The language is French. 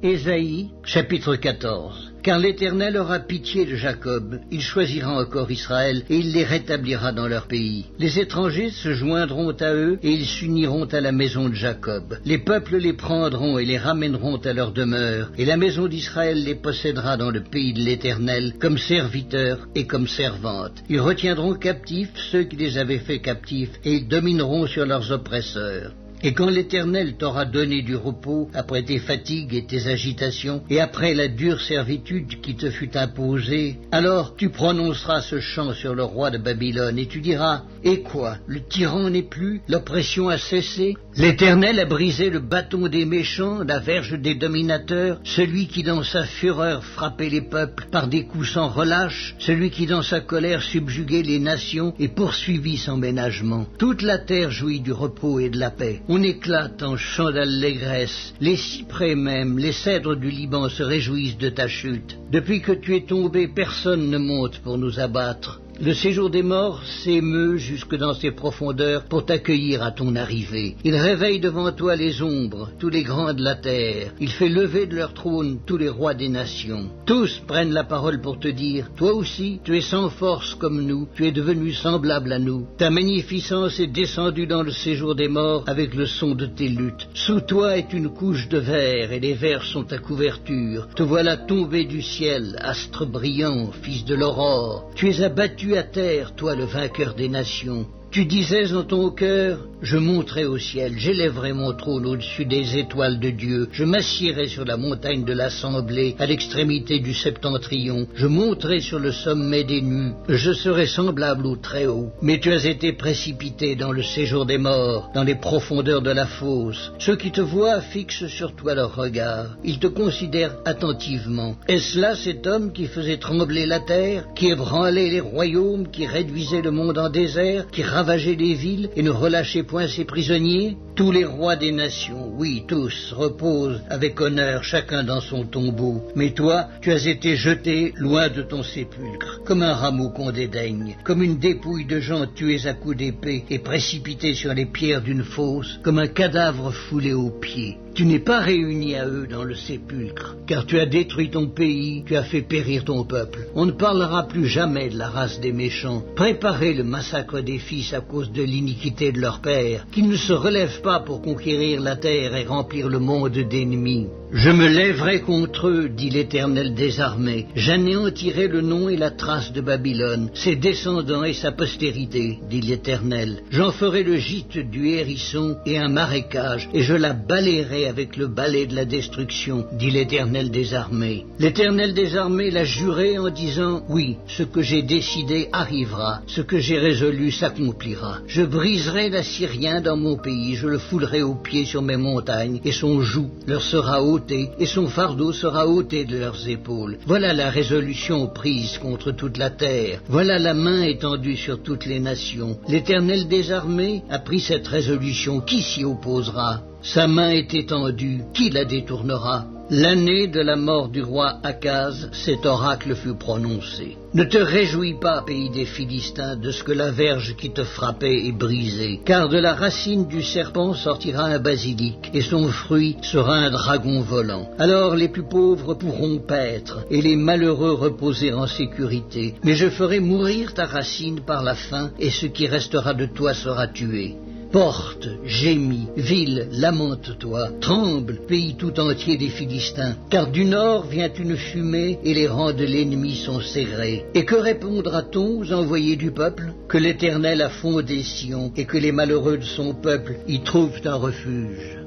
Ésaïe, chapitre 14. Car l'Éternel aura pitié de Jacob, il choisira encore Israël, et il les rétablira dans leur pays. Les étrangers se joindront à eux, et ils s'uniront à la maison de Jacob. Les peuples les prendront et les ramèneront à leur demeure, et la maison d'Israël les possédera dans le pays de l'Éternel, comme serviteurs et comme servantes. Ils retiendront captifs ceux qui les avaient fait captifs, et ils domineront sur leurs oppresseurs. Et quand l'Éternel t'aura donné du repos après tes fatigues et tes agitations, et après la dure servitude qui te fut imposée, alors tu prononceras ce chant sur le roi de Babylone, et tu diras, « Et quoi? Le tyran n'est plus? L'oppression a cessé? L'Éternel a brisé le bâton des méchants, la verge des dominateurs, celui qui dans sa fureur frappait les peuples par des coups sans relâche, celui qui dans sa colère subjuguait les nations et poursuivit sans ménagement. Toute la terre jouit du repos et de la paix. On éclate en chants d'allégresse. Les cyprès même, les cèdres du Liban se réjouissent de ta chute. Depuis que tu es tombé, personne ne monte pour nous abattre. Le séjour des morts s'émeut jusque dans ses profondeurs pour t'accueillir à ton arrivée. Il réveille devant toi les ombres, tous les grands de la terre. Il fait lever de leur trône tous les rois des nations. Tous prennent la parole pour te dire, toi aussi, tu es sans force comme nous, tu es devenu semblable à nous. Ta magnificence est descendue dans le séjour des morts avec le son de tes luttes. Sous toi est une couche de verre et les vers sont ta couverture. Te voilà tombé du ciel, astre brillant, fils de l'aurore. Tu es abattu à terre, toi le vainqueur des nations. Tu disais en ton cœur, je monterai au ciel, j'élèverai mon trône au-dessus des étoiles de Dieu, je m'assierai sur la montagne de l'assemblée, à l'extrémité du septentrion, je monterai sur le sommet des nues, je serai semblable au Très-Haut. Mais tu as été précipité dans le séjour des morts, dans les profondeurs de la fosse. Ceux qui te voient fixent sur toi leur regard, ils te considèrent attentivement. Est-ce là cet homme qui faisait trembler la terre, qui ébranlait les royaumes, qui réduisait le monde en désert, qui ravageait les villes et ne relâchait point ses prisonniers? Tous les rois des nations, oui, tous, reposent avec honneur chacun dans son tombeau. Mais toi, tu as été jeté loin de ton sépulcre, comme un rameau qu'on dédaigne, comme une dépouille de gens tués à coups d'épée et précipités sur les pierres d'une fosse, comme un cadavre foulé aux pieds. Tu n'es pas réuni à eux dans le sépulcre, car tu as détruit ton pays, tu as fait périr ton peuple. On ne parlera plus jamais de la race des méchants. Préparez le massacre des fils à cause de l'iniquité de leur père, qu'ils ne se relèvent pas pour conquérir la terre et remplir le monde d'ennemis. Je me lèverai contre eux, dit l'Éternel des armées. J'anéantirai le nom et la trace de Babylone, ses descendants et sa postérité, dit l'Éternel. J'en ferai le gîte du hérisson et un marécage, et je la balayerai avec le balai de la destruction, dit l'Éternel des armées. L'Éternel des armées l'a juré en disant, oui, ce que j'ai décidé arrivera, ce que j'ai résolu s'accomplira. Je briserai l'Assyrien dans mon pays, je le foulerai aux pieds sur mes montagnes, et son joug leur sera ôté, et son fardeau sera ôté de leurs épaules. Voilà la résolution prise contre toute la terre. Voilà la main étendue sur toutes les nations. L'Éternel des armées a pris cette résolution. Qui s'y opposera? Sa main est étendue. Qui la détournera? L'année de la mort du roi Akaz, cet oracle fut prononcé. Ne te réjouis pas, pays des Philistins, de ce que la verge qui te frappait est brisée, car de la racine du serpent sortira un basilic, et son fruit sera un dragon volant. Alors les plus pauvres pourront paître, et les malheureux reposer en sécurité. Mais je ferai mourir ta racine par la faim, et ce qui restera de toi sera tué. Porte, gémis, ville, lamente-toi, tremble, pays tout entier des Philistins, car du nord vient une fumée et les rangs de l'ennemi sont serrés. Et que répondra-t-on aux envoyés du peuple? Que l'Éternel a fondé Sion et que les malheureux de son peuple y trouvent un refuge.